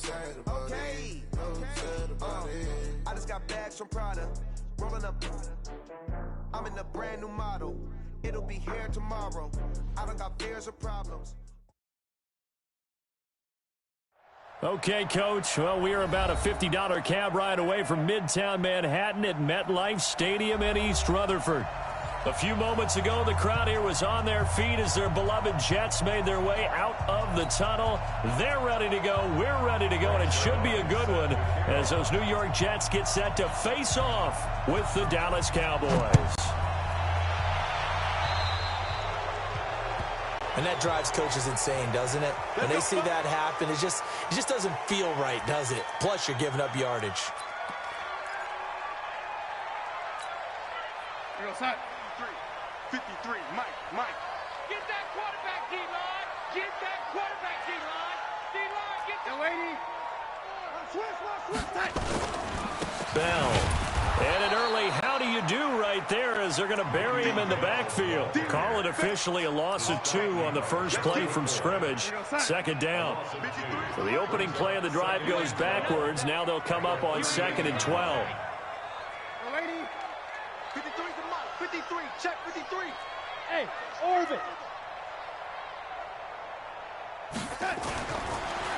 Okay. I just got bags from Prada. Rolling up. I'm in a brand new model. It'll be here tomorrow. I don't got fears or problems. Okay, Coach. Well, we are about a $50 cab ride away from Midtown Manhattan at MetLife Stadium in East Rutherford. A few moments ago, the crowd here was on their feet as their beloved Jets made their way out of the tunnel. They're ready to go. We're ready to go, and it should be a good one as those New York Jets get set to face off with the Dallas Cowboys. And that drives coaches insane, doesn't it? When they see that happen, it just doesn't feel right, does it? Plus, you're giving up yardage. Here goes Hut. 53, Mike. Get that quarterback, D-line. Get that quarterback, D-line. D-line, get that. Switch. Bell. And an early how do you do right there as they're going to bury him in the backfield. Call it officially a loss of 2 on the first play from scrimmage. Second down. So the opening play of the drive goes backwards. Now they'll come up on 2nd and 12. 53 to Mike. 53. Check 53. Hey, Orvin.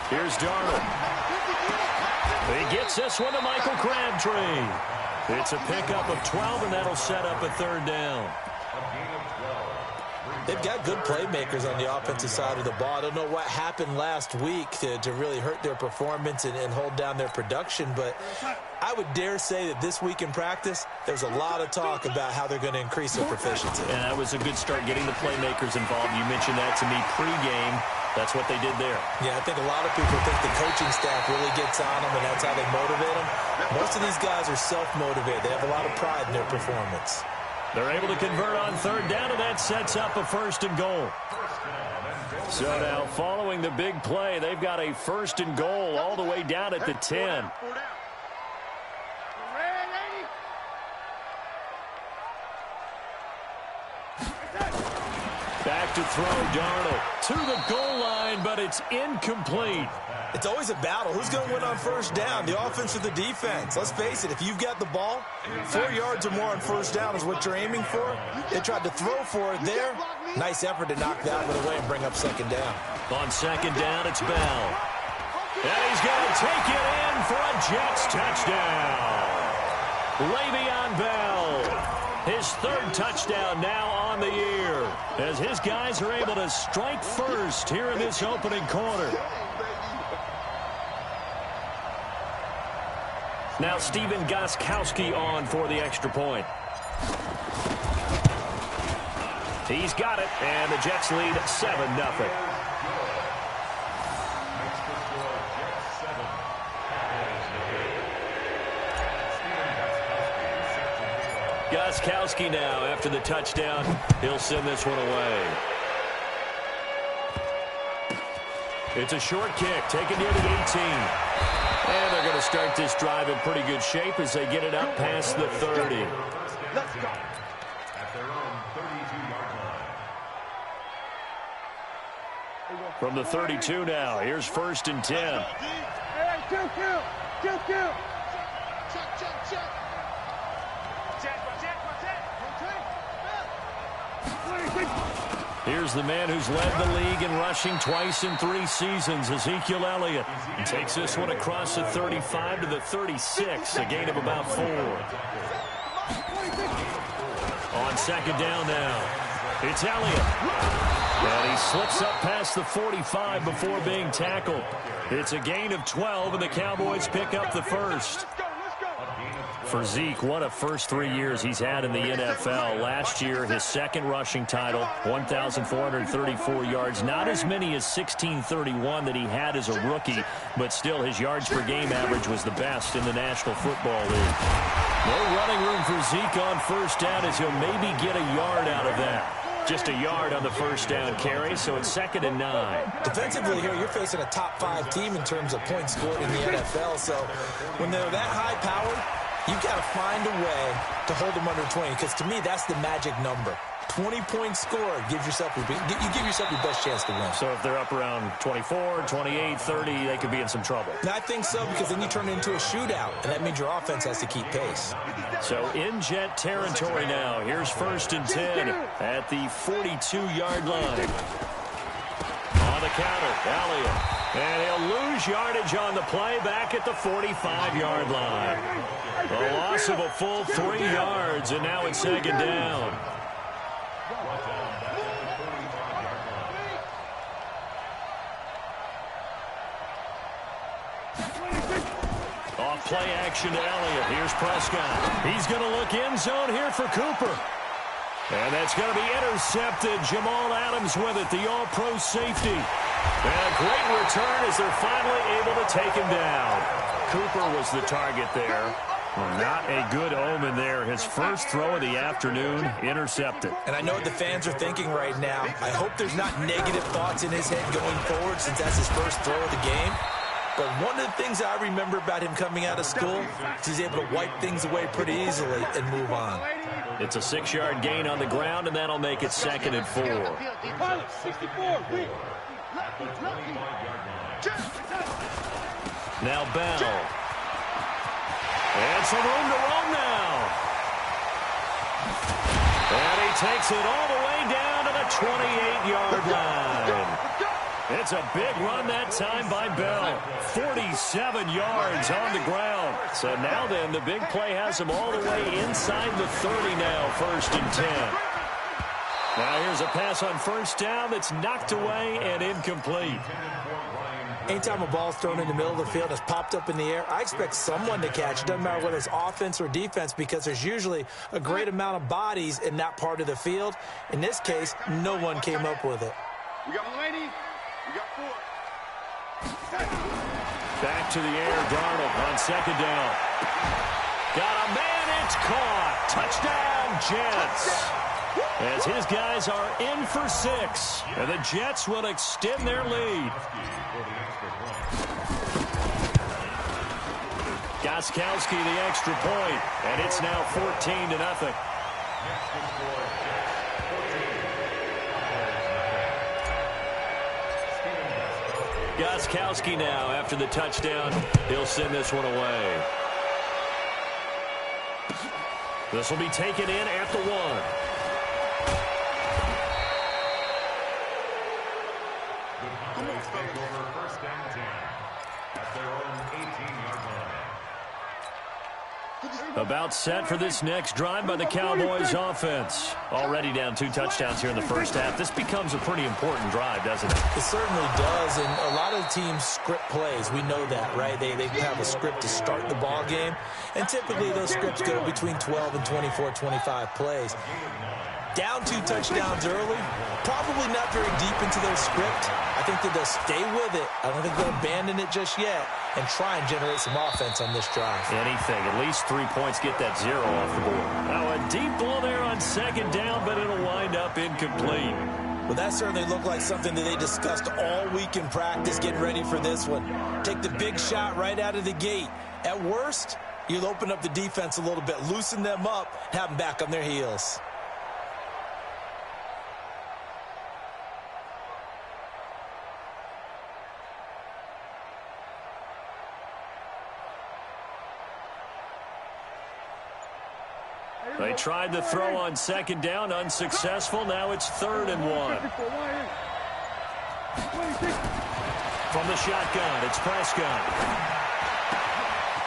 Here's Darnold. He gets this one to Michael Crabtree. It's a pickup of 12, and that'll set up a 3rd down. They've got good playmakers on the offensive side of the ball. I don't know what happened last week to really hurt their performance and hold down their production, but I would dare say that this week in practice, there's a lot of talk about how they're going to increase their proficiency. And that was a good start getting the playmakers involved. You mentioned that to me pregame. That's what they did there. Yeah, I think a lot of people think the coaching staff really gets on them, and that's how they motivate them. Most of these guys are self-motivated. They have a lot of pride in their performance. They're able to convert on 3rd down, and that sets up a 1st and goal. So now, following the big play, they've got a 1st and goal all the way down at the 10. Back to throw, Darnold to the goal line, but it's incomplete. It's always a battle. Who's going to win on 1st down, the offense or the defense? Let's face it, if you've got the ball, 4 yards or more on 1st down is what you're aiming for. They tried to throw for it there. Nice effort to knock that one away and bring up 2nd down. On 2nd down, it's Bell. And he's going to take it in for a Jets touchdown. Le'Veon Bell. His 3rd touchdown now on the year as his guys are able to strike first here in this opening quarter. Now Stephen Gostkowski on for the extra point. He's got it, and the Jets lead 7-0. Gostkowski now, after the touchdown, he'll send this one away. It's a short kick, taken near the 18. And they're going to start this drive in pretty good shape as they get it up past the 30. Let's go. At their own 32-yard line. From the 32 now, here's 1st and 10. Hey, Q. Check. Here's the man who's led the league in rushing twice in 3 seasons, Ezekiel Elliott. He takes this one across the 35 to the 36, a gain of about 4. On 2nd down now, it's Elliott. And he slips up past the 45 before being tackled. It's a gain of 12, and the Cowboys pick up the 1st. For Zeke, what a first 3 years he's had in the NFL. Last year, his 2nd rushing title, 1,434 yards. Not as many as 1,631 that he had as a rookie, but still his yards per game average was the best in the National Football League. No running room for Zeke on 1st down as he'll maybe get a yard out of that. Just a yard on the 1st down carry, so it's 2nd and 9. Defensively here, you're facing a top 5 team in terms of points scored in the NFL, so when they're that high-powered, you've got to find a way to hold them under 20, because to me, that's the magic number. 20-point score gives yourself you give yourself your best chance to win. So if they're up around 24, 28, 30, they could be in some trouble. And I think so, because then you turn it into a shootout, and that means your offense has to keep pace. So in Jet territory now. Here's 1st and 10 at the 42-yard line. On the counter, Elliott. And he'll lose yardage on the play back at the 45-yard line. A loss of a full 3 yards, and now it's 2nd down. Off play action to Elliott. Here's Prescott. He's going to look end zone here for Cooper. And that's going to be intercepted. Jamal Adams with it, the all-pro safety. And a great return as they're finally able to take him down. Cooper was the target there. Well, not a good omen there. His first throw of the afternoon, intercepted. And I know what the fans are thinking right now. I hope there's not negative thoughts in his head going forward, since that's his first throw of the game. But one of the things I remember about him coming out of school is he's able to wipe things away pretty easily and move on. It's a 6-yard gain on the ground, and that'll make it 2nd and 4. Now Bell. And some room to roam now. And he takes it all the way down to the 28-yard line. It's a big run that time by Bell. 47 yards on the ground. So now then, the big play has him all the way inside the 30 now, 1st and 10. Now here's a pass on 1st down that's knocked away and incomplete. Anytime a ball's thrown in the middle of the field and it's popped up in the air, I expect someone to catch it. Doesn't matter whether it's offense or defense, because there's usually a great amount of bodies in that part of the field. In this case, no one came up with it. We got 180. We got 4. Back to the air, Darnold on 2nd down. Got a man, it's caught. Touchdown, Jets. As his guys are in for 6. And the Jets will extend their lead. Gostkowski the extra point, and it's now 14-0. Gostkowski now, after the touchdown, he'll send this one away. This will be taken in at the 1. About set for this next drive by the Cowboys offense. Already down 2 touchdowns here in the first half. This becomes a pretty important drive, doesn't it? It certainly does, and a lot of teams script plays. We know that, right? They have a script to start the ball game, and typically those scripts go between 12 and 24, 25 plays. Down 2 touchdowns early, probably not very deep into their script. I think that they'll stay with it. I don't think they'll abandon it just yet and try and generate some offense on this drive. Anything. At least 3 points, get that 0 off the board. Now a deep ball there on 2nd down, but it'll wind up incomplete. Well, that certainly looked like something that they discussed all week in practice, getting ready for this one. Take the big shot right out of the gate. At worst, you'll open up the defense a little bit, loosen them up, have them back on their heels. They tried the throw on 2nd down, unsuccessful. Now it's 3rd and 1. From the shotgun, it's Prescott.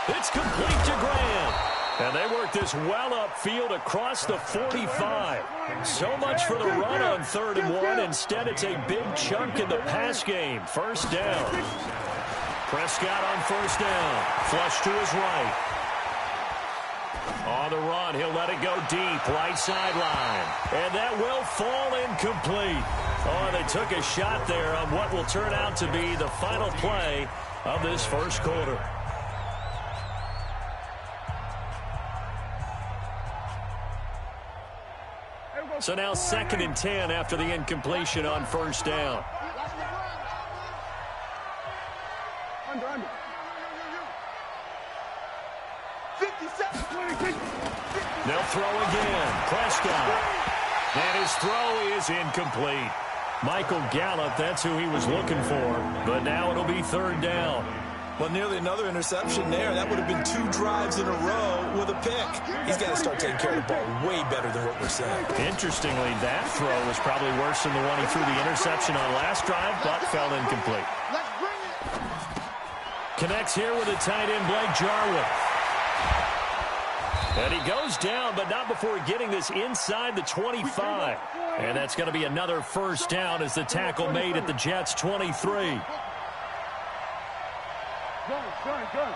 It's complete to Graham. And they work this well upfield across the 45. So much for the run on 3rd and 1. Instead, it's a big chunk in the pass game. 1st down. Prescott on 1st down. Flush to his right. On the run, he'll let it go deep, right sideline. And that will fall incomplete. Oh, they took a shot there on what will turn out to be the final play of this first quarter. So now 2nd and 10 after the incompletion on 1st down. Under. 57. They'll throw again. Prescott. And his throw is incomplete. Michael Gallup, that's who he was looking for. But now it'll be third down. Well, nearly another interception there. That would have been 2 drives in a row with a pick. He's got to start taking care of the ball way better than what we're seeing. Interestingly, that throw was probably worse than the one he threw the interception on last drive, but fell incomplete. Let's bring it. Connects here with a tight end, Blake Jarwin. And he goes down, but not before getting this inside the 25. And that's going to be another first down as the tackle made at the Jets' 23. Gun.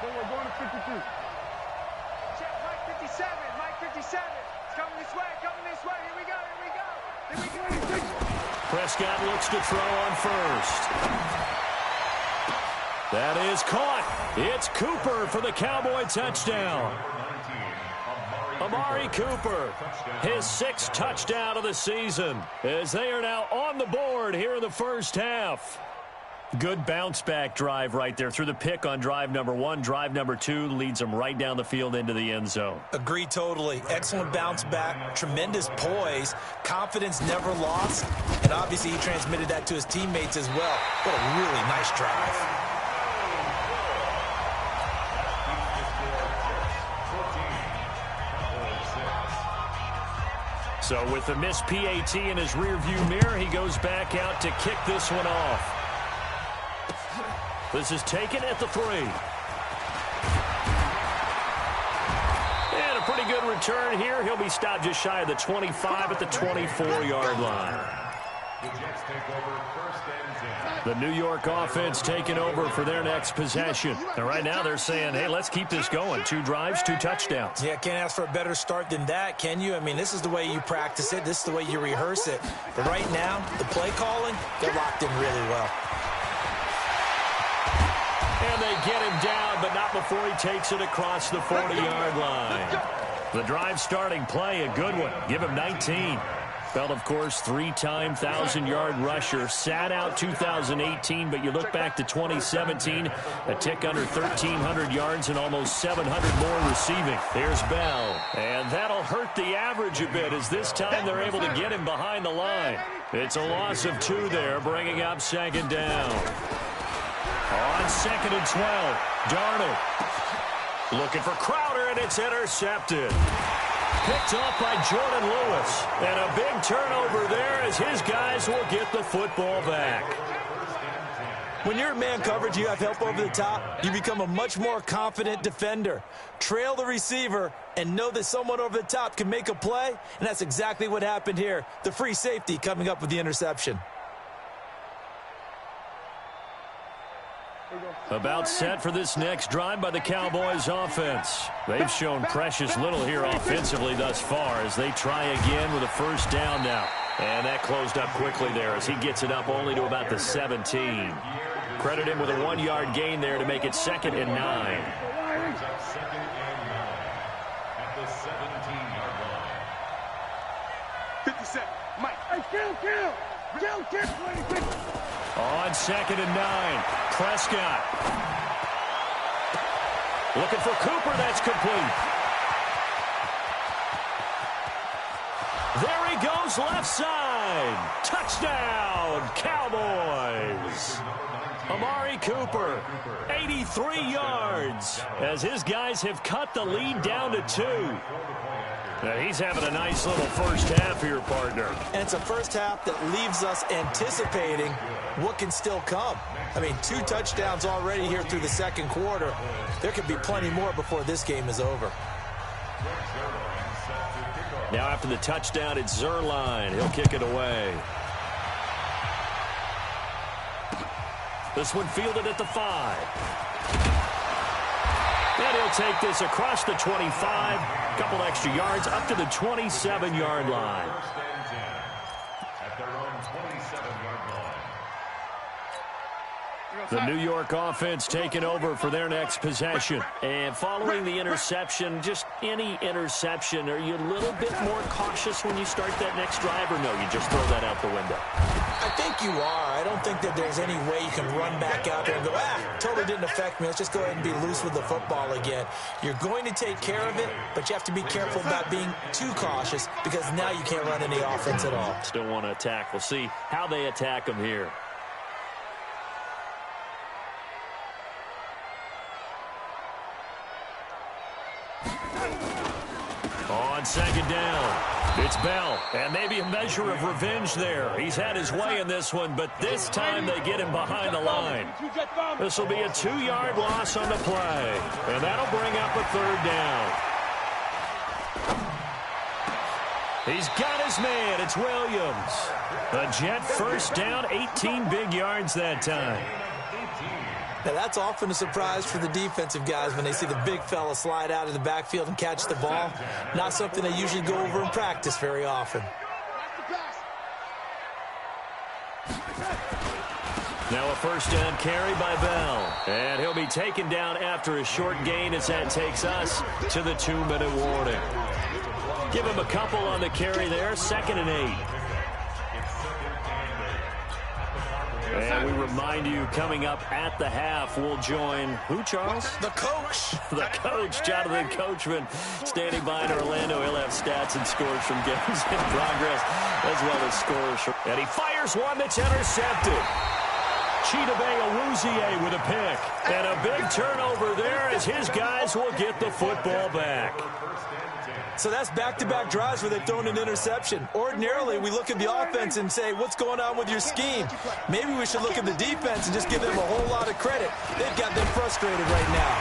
So we're going to 52. Check Mike 57. Mike 57. It's coming this way. Here we go. Prescott looks to throw on first. That is caught. It's Cooper for the Cowboy touchdown. Amari Cooper, his 6th touchdown of the season, as they are now on the board here in the first half. Good bounce-back drive right there through the pick on drive number 1. Drive number 2 leads them right down the field into the end zone. Agree totally. Excellent bounce back, tremendous poise, confidence never lost, and obviously he transmitted that to his teammates as well. What a really nice drive. So with the missed PAT in his rearview mirror, he goes back out to kick this one off. This is taken at the 3. And a pretty good return here. He'll be stopped just shy of the 25 at the 24-yard line. The Jets take over first and 10. The New York offense taking over for their next possession. And right now they're saying, hey, let's keep this going. 2 drives, 2 touchdowns. Yeah, can't ask for a better start than that, can you? I mean, this is the way you practice it. This is the way you rehearse it. But right now, the play calling, they're locked in really well. And they get him down, but not before he takes it across the 40-yard line. The drive starting play, a good one. Give him 19. Felt, of course, 3-time 1,000-yard rusher. Sat out 2018, but you look back to 2017, a tick under 1,300 yards and almost 700 more receiving. There's Bell. And that'll hurt the average a bit as this time they're able to get him behind the line. It's a loss of 2 there, bringing up second down. On 2nd and 12, Darnold looking for Crowder, and it's intercepted. Picked off by Jordan Lewis. And a big turnover there as his guys will get the football back. When you're in man coverage, you have help over the top, you become a much more confident defender. Trail the receiver and know that someone over the top can make a play, and that's exactly what happened here. The free safety coming up with the interception. About set for this next drive by the Cowboys offense. They've shown precious little here offensively thus far as they try again with a first down now. And that closed up quickly there as he gets it up only to about the 17. Credit him with a 1-yard gain there to make it 2nd and 9. Brings up 2nd and 9 at the 17-yard line. 57. Mike. Hey, kill. On 2nd and 9, Prescott. Looking for Cooper, that's complete. There he goes, left side. Touchdown, Cowboys. Amari Cooper, 83 yards, as his guys have cut the lead down to 2. Now he's having a nice little first half here, partner. And it's a first half that leaves us anticipating what can still come. I mean, 2 touchdowns already here through the second quarter. There could be plenty more before this game is over. Now after the touchdown, it's Zerline. He'll kick it away. This one fielded at the 5. And he'll take this across the 25. Couple extra yards up to the 27-yard line. At their own 27-yard line. The New York offense taking over for their next possession. And following the interception, just any interception, are you a little bit more cautious when you start that next drive, or no, you just throw that out the window? I think think you are. I don't think that there's any way you can run back out there and go, totally didn't affect me. Let's just go ahead and be loose with the football again. You're going to take care of it, but you have to be careful about being too cautious because now you can't run any offense at all. Still want to attack. We'll see how they attack them here. On second down, it's Bell, and maybe a measure of revenge there. He's had his way in this one, but this time they get him behind the line. This will be a 2-yard loss on the play, and that'll bring up a third down. He's got his man. It's Williams. A Jet first down, 18 big yards that time. Now, that's often a surprise for the defensive guys when they see the big fella slide out of the backfield and catch the ball. Not something they usually go over in practice very often. Now a first down carry by Bell. And he'll be taken down after a short gain as that takes us to the 2-minute warning. Give him a couple on the carry there, 2nd and 8. And we remind you, coming up at the half, we'll join who, Charles? The coach. The coach, Jonathan Coachman, standing by in Orlando. He'll have stats and scores from games in progress, as well as scores. And he fires one that's intercepted. Chidobe Awuzie with a pick. And a big turnover there as his guys will get the football back. So that's back-to-back drives where they've thrown an interception. Ordinarily, we look at the offense and say, what's going on with your scheme? Maybe we should look at the defense and just give them a whole lot of credit. They've got them frustrated right now.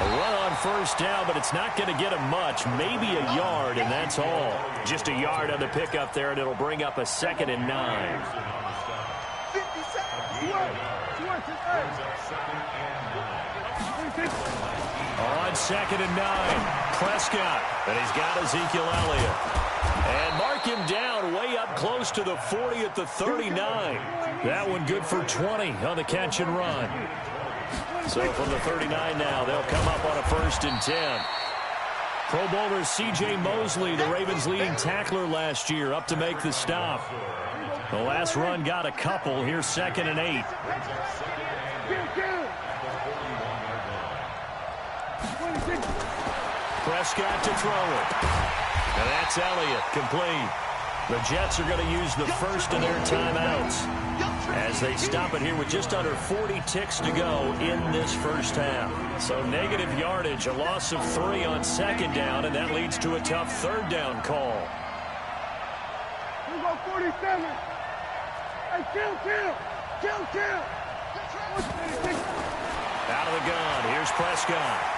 A run on first down, but it's not going to get him much. Maybe a yard, and that's all. Just a yard on the pickup there, and it'll bring up a 2nd and 9. On 2nd and 9, Prescott, and he's got Ezekiel Elliott. And mark him down way up close to the 40 at the 39. That one good for 20 on the catch and run. So from the 39 now, they'll come up on a 1st and 10. Pro Bowler C.J. Mosley, the Ravens' leading tackler last year, up to make the stop. The last run got a couple. Here's 2nd and 8. Prescott to throw it. And that's Elliott, complete. The Jets are going to use the first of their timeouts as they stop it here with just under 40 ticks to go in this first half. So negative yardage, a loss of 3 on 2nd down, and that leads to a tough 3rd down call. We go 47. Hey, kill. Out of the gun, here's Prescott.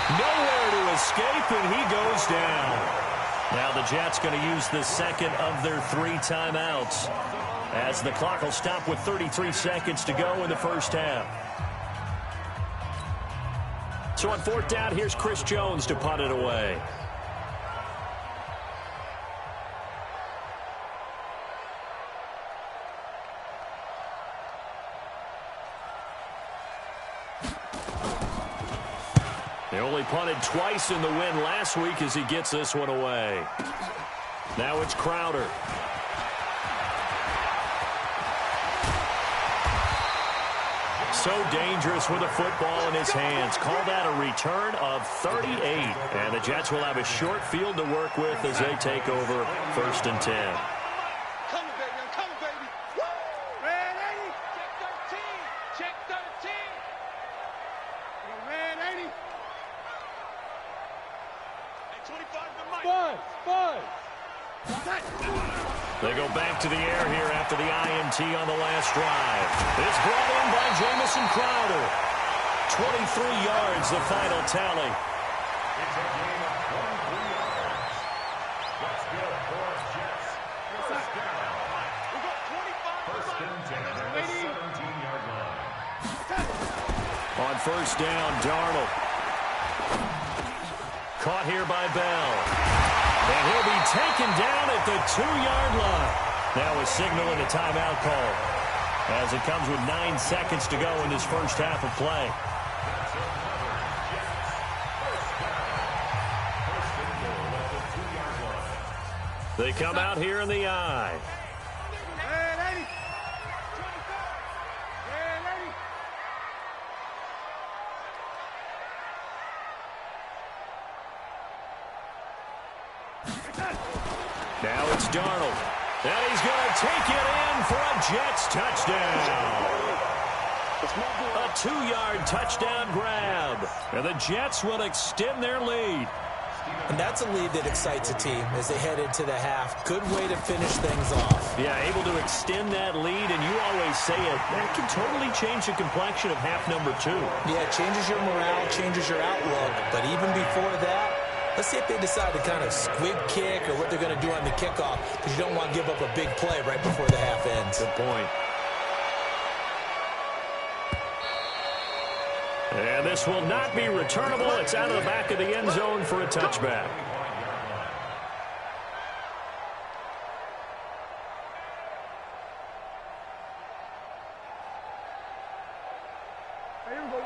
Nowhere to escape, and he goes down. Now the Jets going to use the 2nd of their 3 timeouts as the clock will stop with 33 seconds to go in the first half. So on 4th down, here's Chris Jones to punt it away. They only punted twice in the win last week as he gets this one away. Now it's Crowder. So dangerous with a football in his hands. Call that a return of 38. And the Jets will have a short field to work with as they take over 1st and 10. They go back to the air here after the INT on the last drive. It's brought in by Jamison Crowder. 23 yards, the final tally. It's a gain of 23 yards. Let's go for Jets. First down. First and 10 at the 17-yard line. On 1st down, Darnold. Caught here by Bell. And he'll be taken down at the 2-yard line. Now a signal and a timeout call as it comes with 9 seconds to go in this first half of play. They come out here in the I. Now it's Darnold. And he's going to take it in for a Jets touchdown. A 2-yard touchdown grab. And the Jets will extend their lead. And that's a lead that excites a team as they head into the half. Good way to finish things off. Yeah, able to extend that lead, and you always say it, that can totally change the complexion of half number 2. Yeah, it changes your morale, changes your outlook. But even before that, let's see if they decide to kind of squib kick or what they're going to do on the kickoff, because you don't want to give up a big play right before the half ends. Good point. And this will not be returnable. It's out of the back of the end zone for a touchback.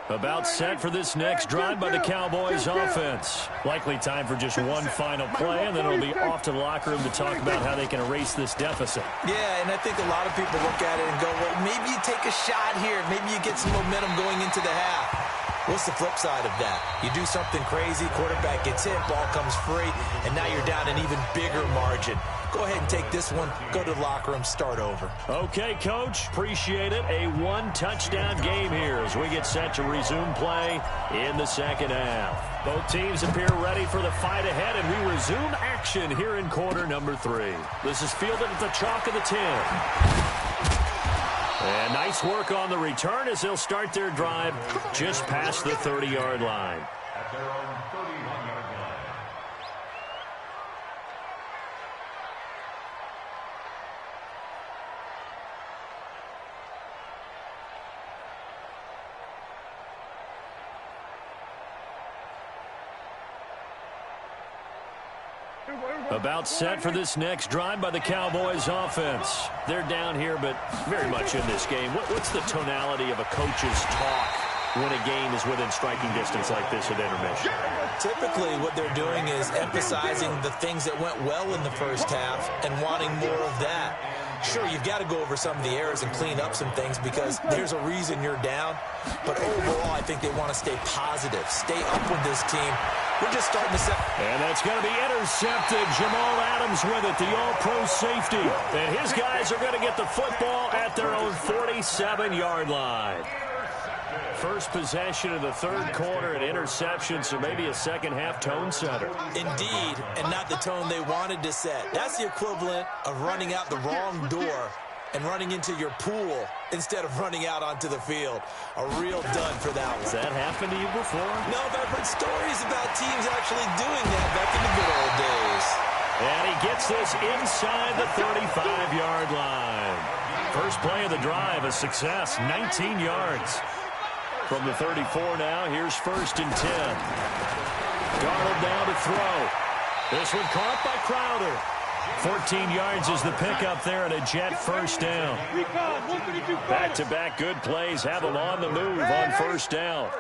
About set for this next drive by the Cowboys offense. Likely time for just one final play, and then it'll be off to the locker room to talk about how they can erase this deficit. Yeah, and I think a lot of people look at it and go, well, maybe you take a shot here. Maybe you get some momentum going into the half. What's the flip side of that? You do something crazy, quarterback gets hit, ball comes free, and now you're down an even bigger margin. Go ahead and take this one, go to the locker room, start over. Okay, Coach, appreciate it. A one-touchdown game here as we get set to resume play in the second half. Both teams appear ready for the fight ahead, and we resume action here in quarter number 3. This is fielded at the chalk of the 10. And nice work on the return as they'll start their drive just past the 30-yard line. At their own 31-yard line. About set for this next drive by the Cowboys offense. They're down here, but very much in this game. What's the tonality of a coach's talk when a game is within striking distance like this at intermission? Typically, what they're doing is emphasizing the things that went well in the first half and wanting more of that. Sure, you've got to go over some of the errors and clean up some things because there's a reason you're down. But overall, I think they want to stay positive, stay up with this team. We're just starting to set. And that's going to be intercepted. Jamal Adams with it, the all-pro safety. And his guys are going to get the football at their own 47-yard line. First possession of the third quarter, an interception, so maybe a second-half tone setter. Indeed, and not the tone they wanted to set. That's the equivalent of running out the wrong door and running into your pool instead of running out onto the field. A real dud for that one. Has that happened to you before? No, but I've heard stories about teams actually doing that back in the good old days. And he gets this inside the 35-yard line. First play of the drive, a success, 19 yards. From the 34 now, here's 1st and 10. Darnold down to throw. This one caught by Crowder. 14 yards is the pickup there and a Jet first down. Back-to-back good plays have them on the move on first down.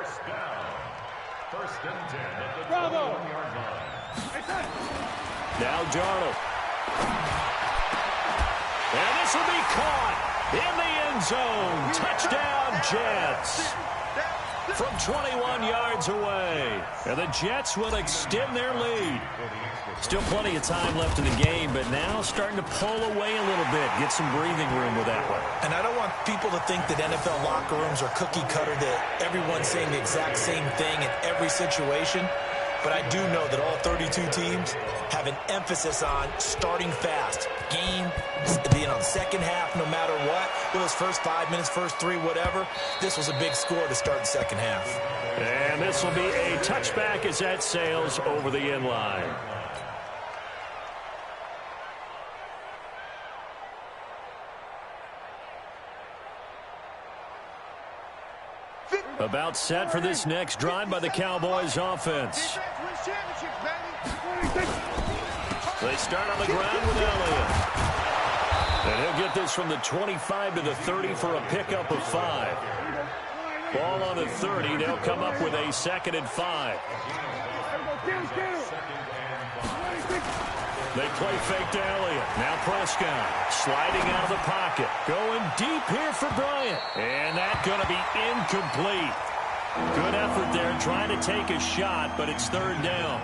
First and 10 at the 21-yard line. Now Darnold. And this will be caught in the end zone. Touchdown, Jets. From 21 yards away. And the Jets will extend their lead. Still plenty of time left in the game, but now starting to pull away a little bit. Get some breathing room with that one. And I don't want people to think that NFL locker rooms are cookie cutter, that everyone's saying the exact same thing in every situation. But I do know that all 32 teams have an emphasis on starting fast. Game, second half, no matter what. Whether it's first 5 minutes, first 3, whatever. This was a big score to start the second half. And this will be a touchback as that sails over the end line. About set for this next drive by the Cowboys offense. They start on the ground with Elliott. And he'll get this from the 25 to the 30 for a pickup of 5. Ball on the 30. They'll come up with a 2nd and 5. They play fake to Elliott. Now Prescott sliding out of the pocket. Going deep here for Bryant. And that's going to be incomplete. Good effort there trying to take a shot, but it's 3rd down.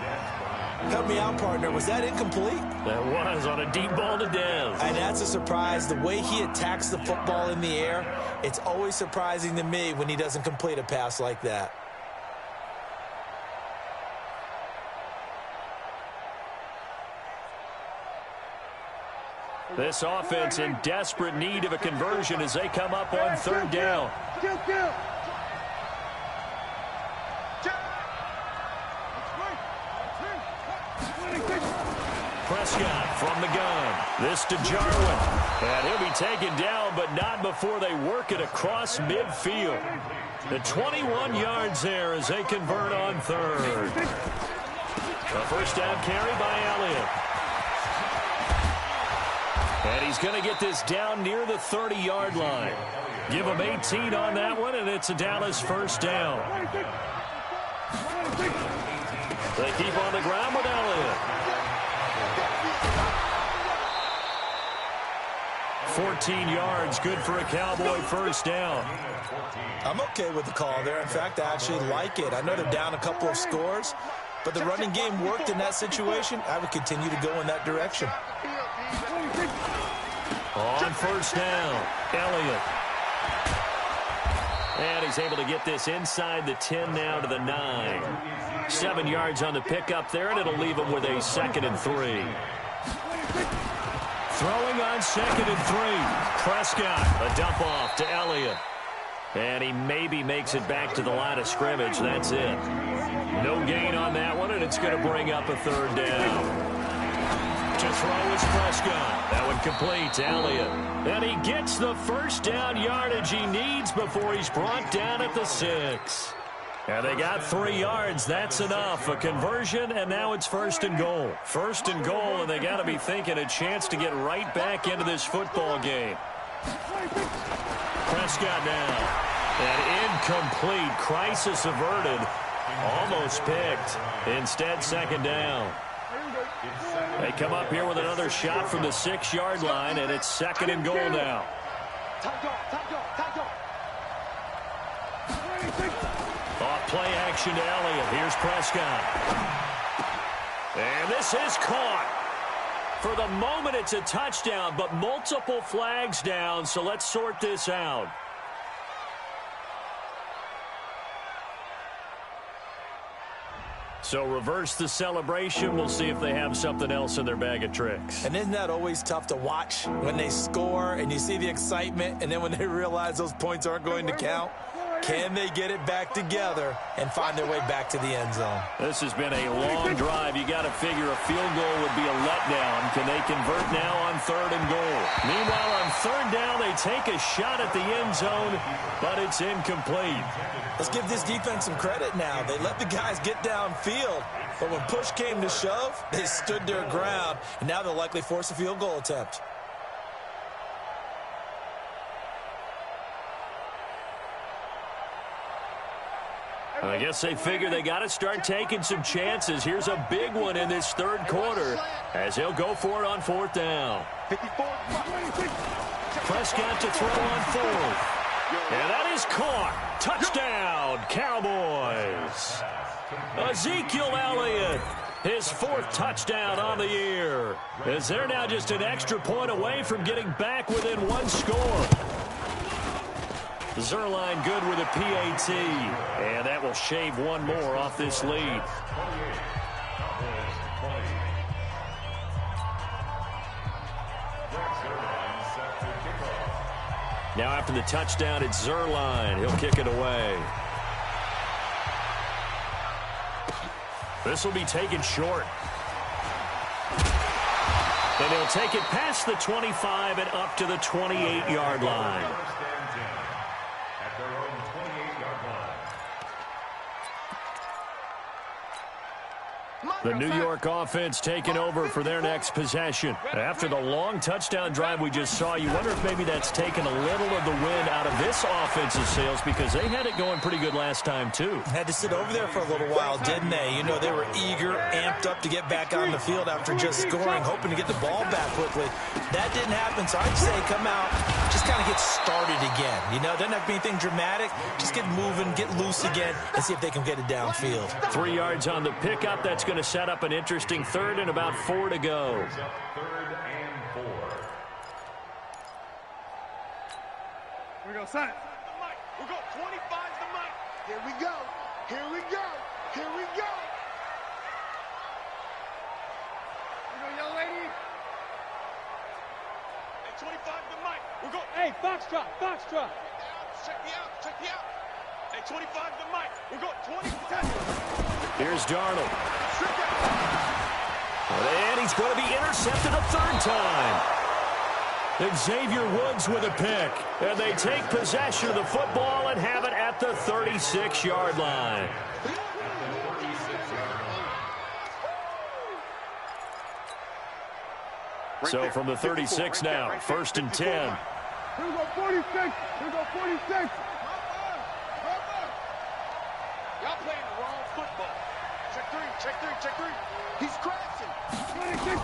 Help me out, partner. Was that incomplete? That was on a deep ball to Dez. And that's a surprise. The way he attacks the football in the air, it's always surprising to me when he doesn't complete a pass like that. This offense in desperate need of a conversion as they come up on third down. Prescott from the gun. This to Jarwin. And he'll be taken down, but not before they work it across midfield. The 21 yards there as they convert on third. A first down carry by Elliott. And he's going to get this down near the 30-yard line. Give him 18 on that one, and it's a Dallas first down. They keep on the ground with Elliott. 14 yards, good for a Cowboy first down. I'm okay with the call there. In fact, I actually like it. I know they're down a couple of scores, but the running game worked in that situation. I would continue to go in that direction. On first down, Elliott. And he's able to get this inside the 10 now to the 9. 7 yards on the pickup there, and it'll leave him with a 2nd and 3. Throwing on 2nd and 3. Prescott, a dump off to Elliott. And he maybe makes it back to the line of scrimmage. That's it. No gain on that one, and it's going to bring up a third down. To throw is Prescott. That one complete to Elliott. And he gets the first down yardage he needs before he's brought down at the 6. And they got 3 yards. That's enough. A conversion, and now it's 1st and goal. 1st and goal, and they got to be thinking a chance to get right back into this football game. Prescott now. And incomplete. Crisis averted. Almost picked. Instead, 2nd down. They come up here with another shot from the 6-yard line, and it's 2nd and goal now. Off play action to Elliott. Here's Prescott. And this is caught. For the moment, it's a touchdown, but multiple flags down, so let's sort this out. So reverse the celebration. We'll see if they have something else in their bag of tricks. And isn't that always tough to watch when they score and you see the excitement, and then when they realize those points aren't going to count? Can they get it back together and find their way back to the end zone? This has been a long drive. You got to figure a field goal would be a letdown. Can they convert now on 3rd and goal? Meanwhile, on 3rd down, they take a shot at the end zone, but it's incomplete. Let's give this defense some credit now. They let the guys get downfield, but when push came to shove, they stood their ground, and now they'll likely force a field goal attempt. I guess they figure they got to start taking some chances. Here's a big one in this 3rd quarter as he'll go for it on 4th down. Prescott to throw on 4th. And that is caught. Touchdown, Cowboys. Ezekiel Elliott, his 4th touchdown on the year. As they're now just an extra point away from getting back within 1 score. Zerline good with a PAT. And that will shave 1 more off this lead. Now after the touchdown, it's Zerline. He'll kick it away. This will be taken short. And he'll take it past the 25 and up to the 28-yard line. The New York offense taking over for their next possession. After the long touchdown drive we just saw, you wonder if maybe that's taken a little of the wind out of this offensive sails, because they had it going pretty good last time, too. Had to sit over there for a little while, didn't they? You know, they were eager, amped up to get back on the field after just scoring, hoping to get the ball back quickly. That didn't happen, so I'd say come out, just kind of get started again. You know, doesn't have to be anything dramatic. Just get moving, get loose again, and see if they can get it downfield. 3 yards on the pickup. That's going to set up an interesting third and about 4 to go. Third and 4. Here we go, son. We got 25's the mic. Here we go. Here we go. Here we go. Here we go, young lady. Hey, 25's the mic. We got. Hey, Foxtrot, Foxtrot. Check me out. Check me out. Hey, 25's the mic. We got 20. Here's Darnold. And he's going to be intercepted a third time. Xavier Woods with a pick. And they take possession of the football and have it at the 36-yard line. So from the 36 now, 1st and 10. Here we go, 46. Here we go, 46. Y'all playing the wrong football. Check 3. Check 3. Check 3. He's crashing. 26.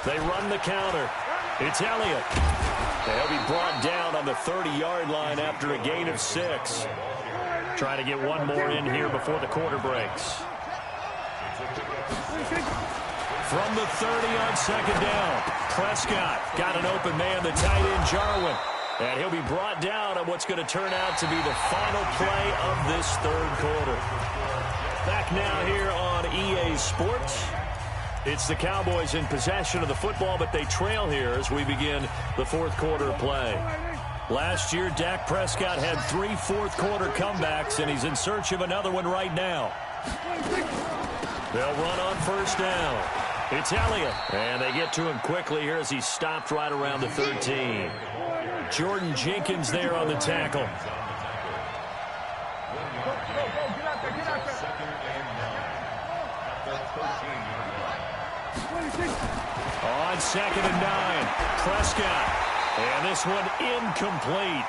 They run the counter. It's Elliott. They'll be brought down on the 30-yard line after a gain of 6. Trying to get one more in here before the quarter breaks. From the 30 on second down, Prescott got an open man, the tight end Jarwin. And he'll be brought down on what's going to turn out to be the final play of this third quarter. Back now here on EA Sports. It's the Cowboys in possession of the football, but they trail here as we begin the fourth quarter play. Last year, Dak Prescott had 3 fourth-quarter comebacks, and he's in search of another one right now. They'll run on first down. It's Elliott, and they get to him quickly here as he's stopped right around the 13. Jordan Jenkins there on the tackle. On 2nd and 9, Prescott. And this one incomplete.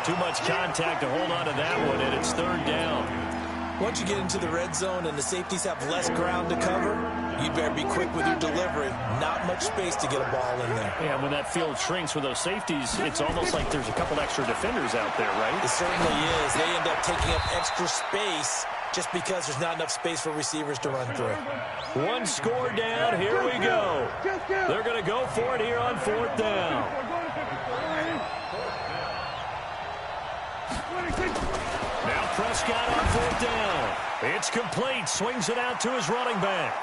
Too much contact to hold on to that one, and it's 3rd down. Once you get into the red zone and the safeties have less ground to cover, you better be quick with your delivery. Not much space to get a ball in there. Yeah, when that field shrinks with those safeties, it's almost like there's a couple extra defenders out there, right? It certainly is. They end up taking up extra space just because there's not enough space for receivers to run through. One score down. Here we go. They're going to go for it here on 4th down. Now Prescott on 4th down. It's complete. Swings it out to his running back.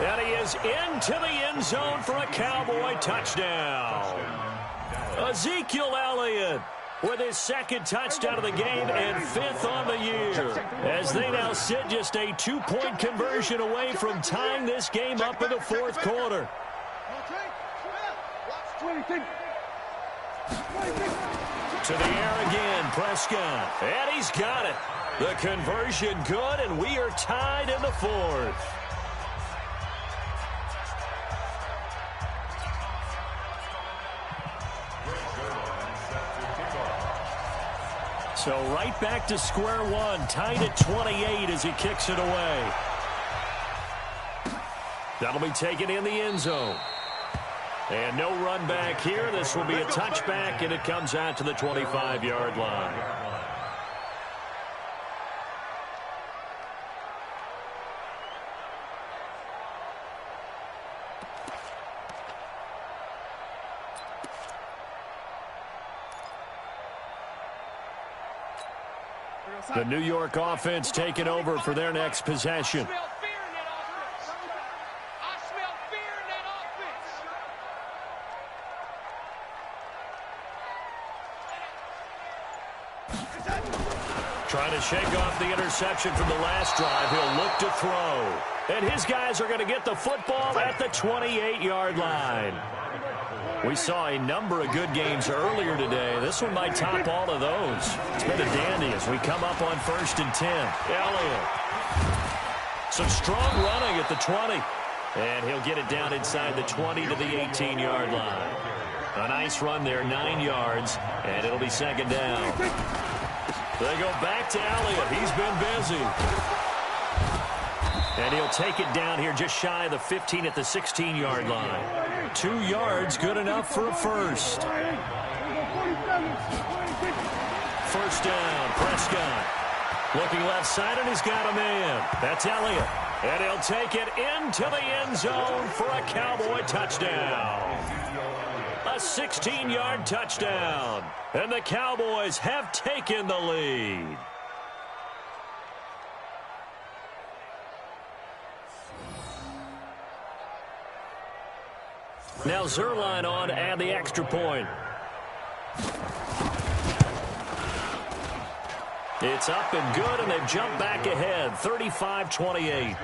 And he is into the end zone for a Cowboy touchdown. Ezekiel Elliott with his 2nd touchdown of the game and 5th on the year. As they now sit just a 2-point conversion away from tying this game up in the 4th quarter. To the air again, Prescott. And he's got it. The conversion good, and we are tied in the 4th. So right back to square one, tied at 28 as he kicks it away. That'll be taken in the end zone. And no run back here. This will be a touchback, and it comes out to the 25-yard line. The New York offense taking over for their next possession. Trying to shake off the interception from the last drive. He'll look to throw. And his guys are going to get the football at the 28-yard line. We saw a number of good games earlier today. This one might top all of those. It's been a dandy as we come up on 1st and 10. Elliott. Some strong running at the 20. And he'll get it down inside the 20 to the 18-yard line. A nice run there, 9 yards, and it'll be 2nd down. They go back to Elliott. He's been busy. And he'll take it down here just shy of the 15 at the 16-yard line. 2 yards, good enough for a first. First down, Prescott. Looking left side, and he's got a man. That's Elliott. And he'll take it into the end zone for a Cowboy touchdown. A 16-yard touchdown. And the Cowboys have taken the lead. Now Zerline on to add the extra point. It's up and good, and they've jumped back ahead, 35-28.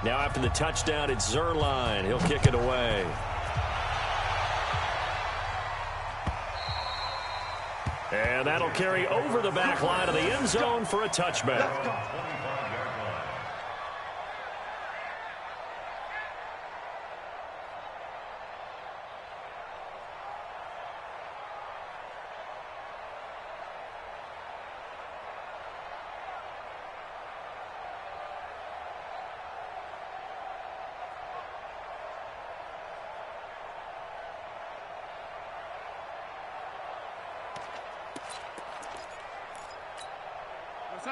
Now after the touchdown, it's Zerline. He'll kick it away. And that'll carry over the back line of the end zone for a touchback.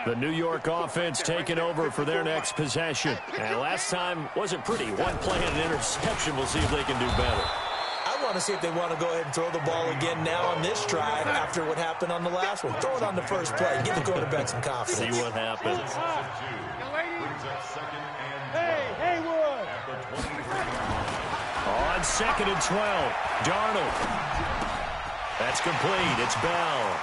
The New York offense taking over for their next possession. And last time wasn't pretty. One play and an interception. We'll see if they can do better. I want to see if they want to go ahead and throw the ball again now on this drive after what happened on the last one. Throw it on the first play. Give the quarterback some confidence. See what happens. Hey, Haywood! On 2nd and 12, Darnold. That's complete. It's Bell.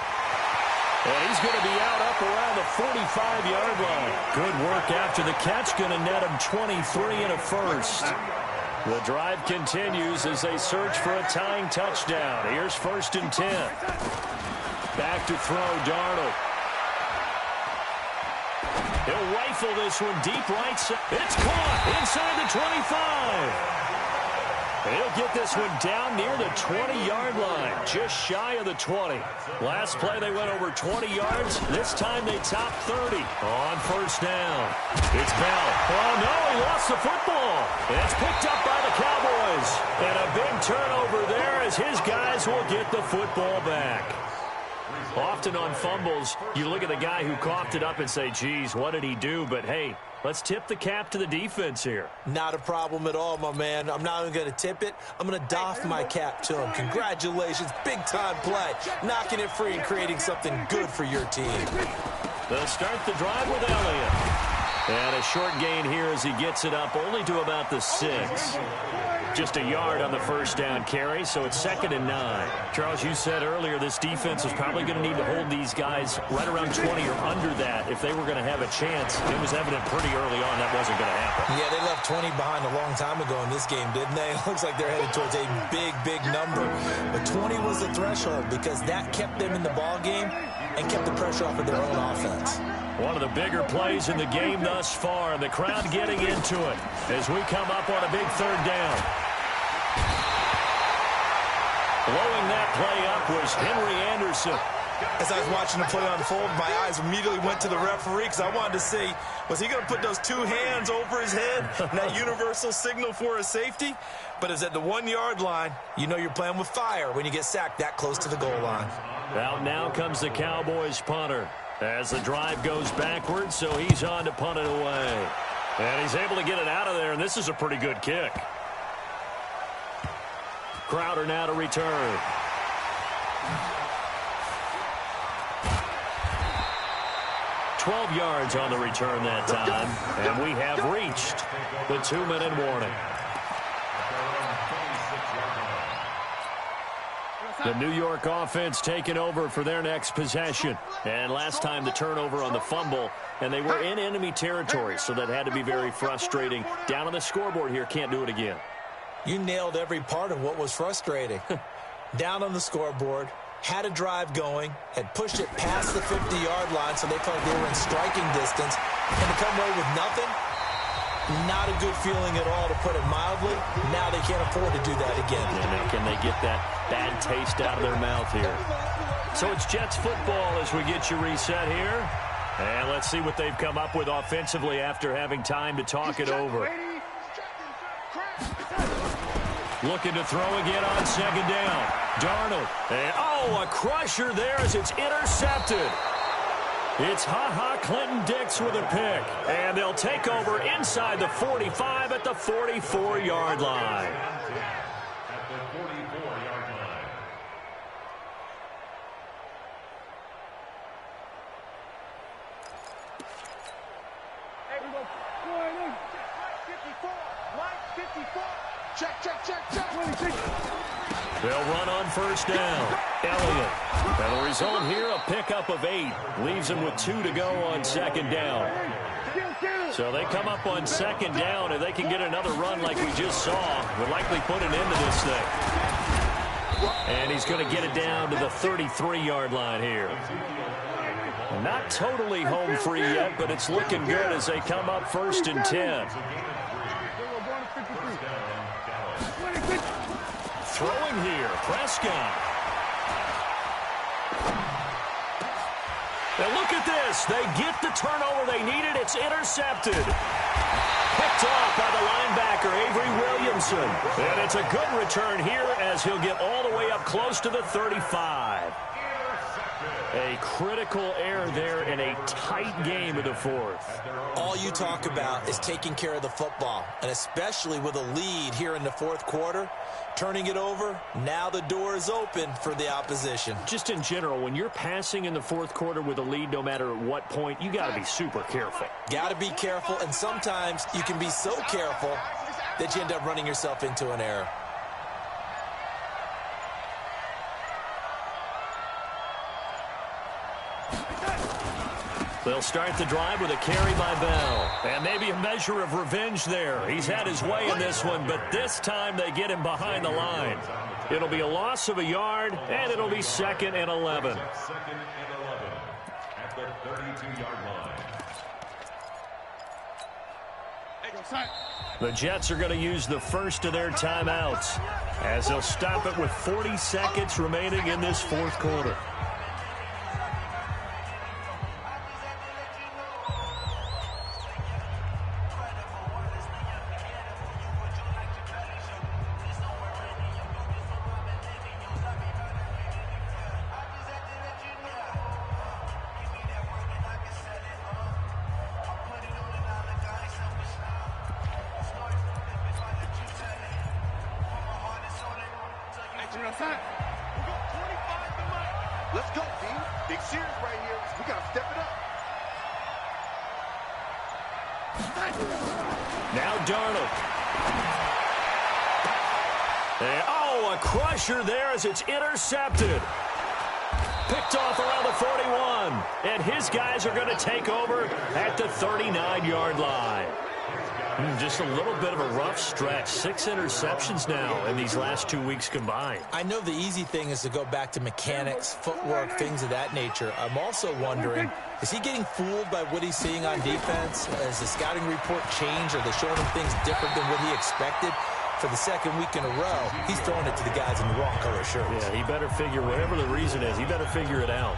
And he's going to be out up around the 45-yard line. Good work after the catch. Going to net him 23 and a first. The drive continues as they search for a tying touchdown. Here's 1st and 10. Back to throw, Darnold. He'll rifle this one deep right side. It's caught inside the 25. And he'll get this one down near the 20-yard line, just shy of the 20. Last play, they went over 20 yards. This time, they top 30 on 1st down. It's Bell. Oh, no, he lost the football. And it's picked up by the Cowboys. And a big turnover there as his guys will get the football back. Often on fumbles, you look at the guy who coughed it up and say, geez, what did he do? But, hey, let's tip the cap to the defense here. Not a problem at all, my man. I'm not even going to tip it. I'm going to doff my cap to him. Congratulations. Big-time play. Knocking it free and creating something good for your team. They'll start the drive with Elliott. And a short gain here as he gets it up only to about the 6. Just a yard on the 1st down carry, so it's 2nd and 9. Charles, you said earlier this defense is probably going to need to hold these guys right around 20 or under that if they were going to have a chance. It was evident pretty early on that wasn't going to happen. Yeah, they left 20 behind a long time ago in this game, didn't they? It looks like they're headed towards a big, big number. But 20 was the threshold because that kept them in the ball game and kept the pressure off of their own offense. One of the bigger plays in the game thus far, and the crowd getting into it as we come up on a big 3rd down. Blowing that play up was Henry Anderson. As I was watching the play unfold, my eyes immediately went to the referee because I wanted to see, was he going to put those 2 hands over his head, that universal signal for a safety? But it's at the 1-yard line. You know you're playing with fire when you get sacked that close to the goal line. Out now comes the Cowboys punter as the drive goes backwards, so he's on to punt it away. And he's able to get it out of there, and this is a pretty good kick. Crowder now to return. $12 on the return that time, and we have reached the 2-minute warning. The New York offense taking over for their next possession. And last time the turnover on the fumble, and they were in enemy territory, so that had to be very frustrating. Down on the scoreboard here, can't do it again. You nailed every part of what was frustrating. Down on the scoreboard, had a drive going, had pushed it past the 50-yard line, so they felt like they were in striking distance, and to come away with nothing, not a good feeling at all, to put it mildly. Now they can't afford to do that again. And now can they get that bad taste out of their mouth here? So it's Jets football as we get you reset here. And let's see what they've come up with offensively after having time to talk it over. Looking to throw again on second down. Darnold. And, a crusher there as it's intercepted. It's Clinton-Dix with a pick. And they'll take over inside the 45 at the 44-yard line. At the 44-yard line. Hey, we go. Mike 54. Check. They'll run on first down. Elliott. And the result here, a pickup of 8. Leaves them with 2 to go on second down. So they come up on second down, and they can get another run like we just saw. Would likely put an end to this thing. And he's going to get it down to the 33-yard line here. Not totally home free yet, but it's looking good as they come up first and 10. Throwing here, Prescott. Now look at this. They get the turnover they needed. It's intercepted. Picked off by the linebacker, Avery Williamson. And it's a good return here as he'll get all the way up close to the 35. A critical error there in a tight game of the fourth. All you talk about is taking care of the football, and especially with a lead here in the fourth quarter. Turning it over, now the door is open for the opposition. Just in general, when you're passing in the fourth quarter with a lead, no matter at what point, you got to be super careful. Got to be careful, and sometimes you can be so careful that you end up running yourself into an error. They'll start the drive with a carry by Bell. And maybe a measure of revenge there. He's had his way in this one, but this time they get him behind the line. It'll be a loss of a yard, and it'll be 2nd and 11. 2nd and 11 at the 32-yard line. The Jets are going to use the first of their timeouts as they'll stop it with 40 seconds remaining in this fourth quarter. Let's go, team. Big series right here. We got to step it up. Now Darnold. And, a crusher there as it's intercepted. Picked off around the 41. And his guys are going to take over at the 39-yard line. Just a little bit of a rough stretch. 6 interceptions now in these last 2 weeks combined. I know the easy thing is to go back to mechanics, footwork, things of that nature. I'm also wondering, is he getting fooled by what he's seeing on defense? Has the scouting report changed? Are they showing him things different than what he expected? For the second week in a row, he's throwing it to the guys in the wrong color shirts. Yeah, he better figure, whatever the reason is, he better figure it out.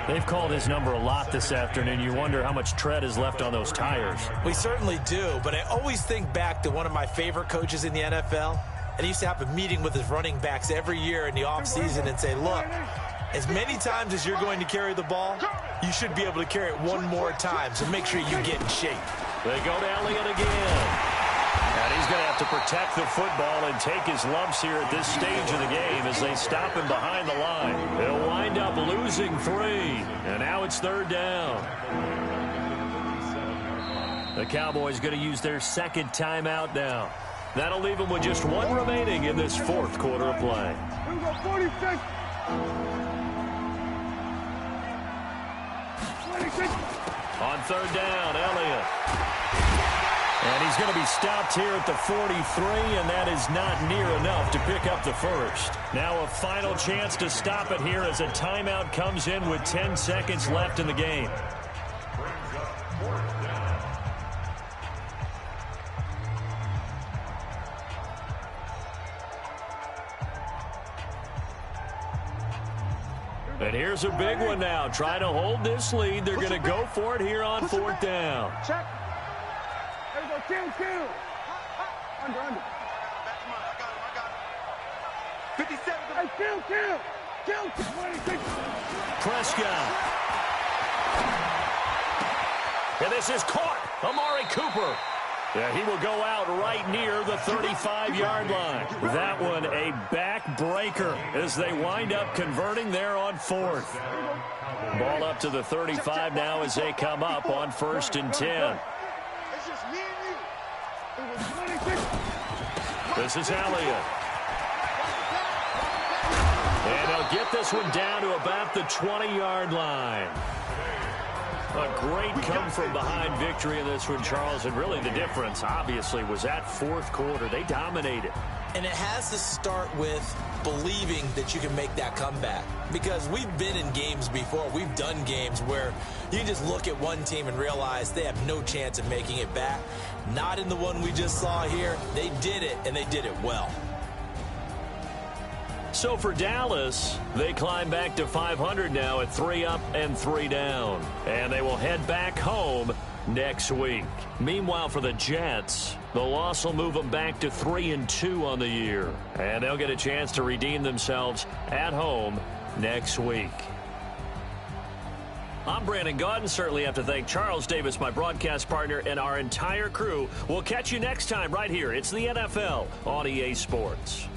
They've called his number a lot this afternoon. You wonder how much tread is left on those tires. We certainly do, but I always think back to one of my favorite coaches in the NFL, and he used to have a meeting with his running backs every year in the offseason and say, look, as many times as you're going to carry the ball, you should be able to carry it one more time, so make sure you get in shape. They go to Elliott again. And he's going to have to protect the football and take his lumps here at this stage of the game as they stop him behind the line. They'll wind up losing 3. And now it's 3rd down. The Cowboys going to use their second timeout now. That'll leave them with just 1 remaining in this fourth quarter of play. On 3rd down, Elliott. And he's going to be stopped here at the 43, and that is not near enough to pick up the first. Now a final chance to stop it here as a timeout comes in with 10 seconds left in the game. And here's a big one now. Trying to hold this lead. They're going to go for it here on fourth down. Check. There we go. Kill. Under. Back him up. I got him. 57. Hey, kill. 26. Prescott. And this is caught. Amari Cooper. Yeah, he will go out right near the 35-yard line. That one a backbreaker as they wind up converting there on fourth. Ball up to the 35 now as they come up on 1st and 10. It's just me and you. This is Elliott. And they'll get this one down to about the 20-yard line. A great come-from-behind victory in this one, Charles. And really the difference, obviously, was that fourth quarter. They dominated. And it has to start with believing that you can make that comeback. Because we've been in games before. We've done games where you just look at one team and realize they have no chance of making it back. Not in the one we just saw here. They did it, and they did it well. So for Dallas, they climb back to 500 now at 3 up and 3 down. And they will head back home next week. Meanwhile, for the Jets, the loss will move them back to 3-2 on the year. And they'll get a chance to redeem themselves at home next week. I'm Brandon Gaudin. Certainly have to thank Charles Davis, my broadcast partner, and our entire crew. We'll catch you next time right here. It's the NFL on EA Sports.